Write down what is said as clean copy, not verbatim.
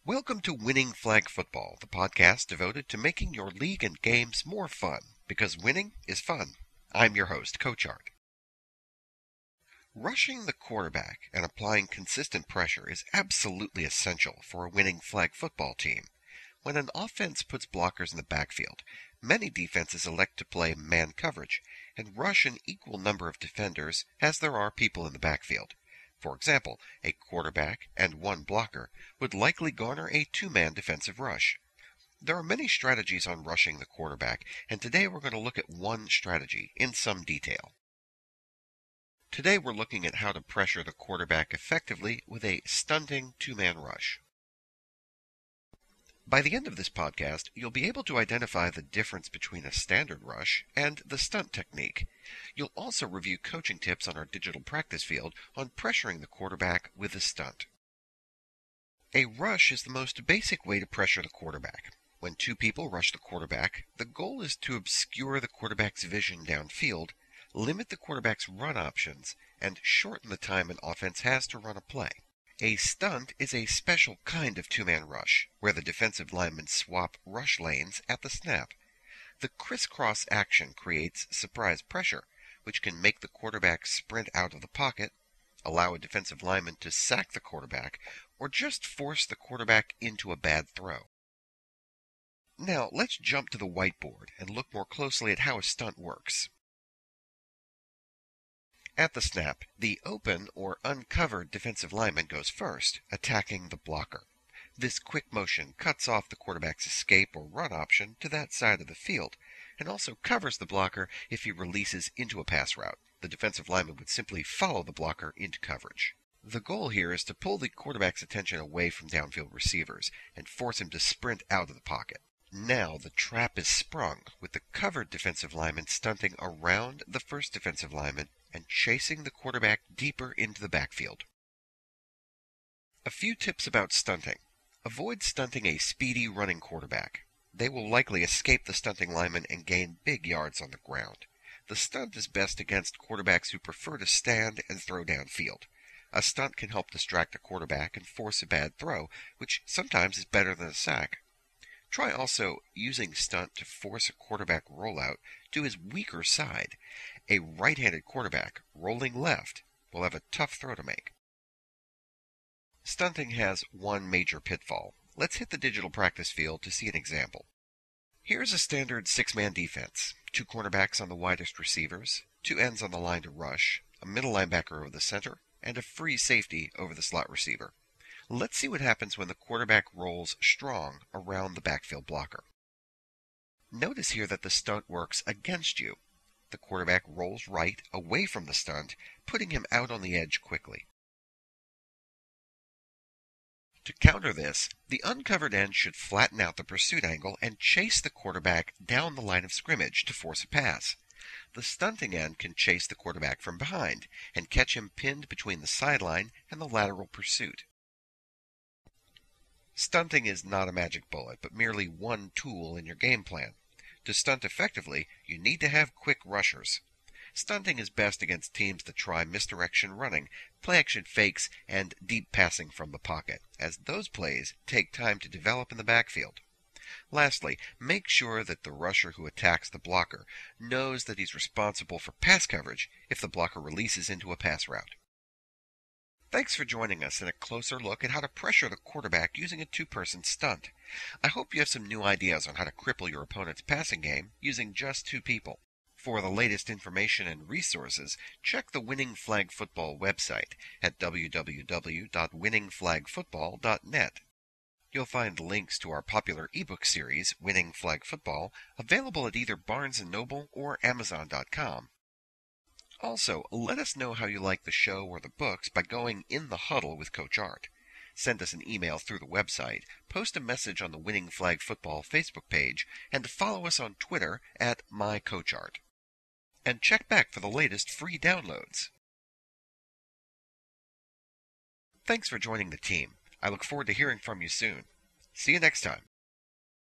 Welcome to Winning Flag Football, the podcast devoted to making your league and games more fun, because winning is fun. I'm your host, Coach Art. Rushing the quarterback and applying consistent pressure is absolutely essential for a winning flag football team. When an offense puts blockers in the backfield, many defenses elect to play man coverage and rush an equal number of defenders as there are people in the backfield. For example, a quarterback and one blocker would likely garner a two-man defensive rush. There are many strategies on rushing the quarterback, and today we're going to look at one strategy in some detail. Today we're looking at how to pressure the quarterback effectively with a stunting two-man rush. By the end of this podcast, you'll be able to identify the difference between a standard rush and the stunt technique. You'll also review coaching tips on our digital practice field on pressuring the quarterback with a stunt. A rush is the most basic way to pressure the quarterback. When two people rush the quarterback, the goal is to obscure the quarterback's vision downfield, limit the quarterback's run options, and shorten the time an offense has to run a play. A stunt is a special kind of two-man rush, where the defensive linemen swap rush lanes at the snap. The crisscross action creates surprise pressure, which can make the quarterback sprint out of the pocket, allow a defensive lineman to sack the quarterback, or just force the quarterback into a bad throw. Now, let's jump to the whiteboard and look more closely at how a stunt works. At the snap, the open or uncovered defensive lineman goes first, attacking the blocker. This quick motion cuts off the quarterback's escape or run option to that side of the field, and also covers the blocker if he releases into a pass route. The defensive lineman would simply follow the blocker into coverage. The goal here is to pull the quarterback's attention away from downfield receivers and force him to sprint out of the pocket. Now the trap is sprung, with the covered defensive lineman stunting around the first defensive lineman and chasing the quarterback deeper into the backfield. A few tips about stunting. Avoid stunting a speedy running quarterback. They will likely escape the stunting lineman and gain big yards on the ground. The stunt is best against quarterbacks who prefer to stand and throw downfield. A stunt can help distract a quarterback and force a bad throw, which sometimes is better than a sack. Try also using stunt to force a quarterback rollout to his weaker side. A right-handed quarterback rolling left will have a tough throw to make. Stunting has one major pitfall. Let's hit the digital practice field to see an example. Here's a standard six-man defense. Two cornerbacks on the widest receivers, two ends on the line to rush, a middle linebacker over the center, and a free safety over the slot receiver. Let's see what happens when the quarterback rolls strong around the backfield blocker. Notice here that the stunt works against you. The quarterback rolls right away from the stunt, putting him out on the edge quickly. To counter this, the uncovered end should flatten out the pursuit angle and chase the quarterback down the line of scrimmage to force a pass. The stunting end can chase the quarterback from behind and catch him pinned between the sideline and the lateral pursuit. Stunting is not a magic bullet, but merely one tool in your game plan. To stunt effectively, you need to have quick rushers. Stunting is best against teams that try misdirection running, play-action fakes, and deep passing from the pocket, as those plays take time to develop in the backfield. Lastly, make sure that the rusher who attacks the blocker knows that he's responsible for pass coverage if the blocker releases into a pass route. Thanks for joining us in a closer look at how to pressure the quarterback using a two-person stunt. I hope you have some new ideas on how to cripple your opponent's passing game using just two people. For the latest information and resources, check the Winning Flag Football website at www.winningflagfootball.net. You'll find links to our popular ebook series, Winning Flag Football, available at either Barnes & Noble or Amazon.com. Also, let us know how you like the show or the books by going in the huddle with Coach Art. Send us an email through the website, post a message on the Winning Flag Football Facebook page, and follow us on Twitter at MyCoachArt. And check back for the latest free downloads. Thanks for joining the team. I look forward to hearing from you soon. See you next time.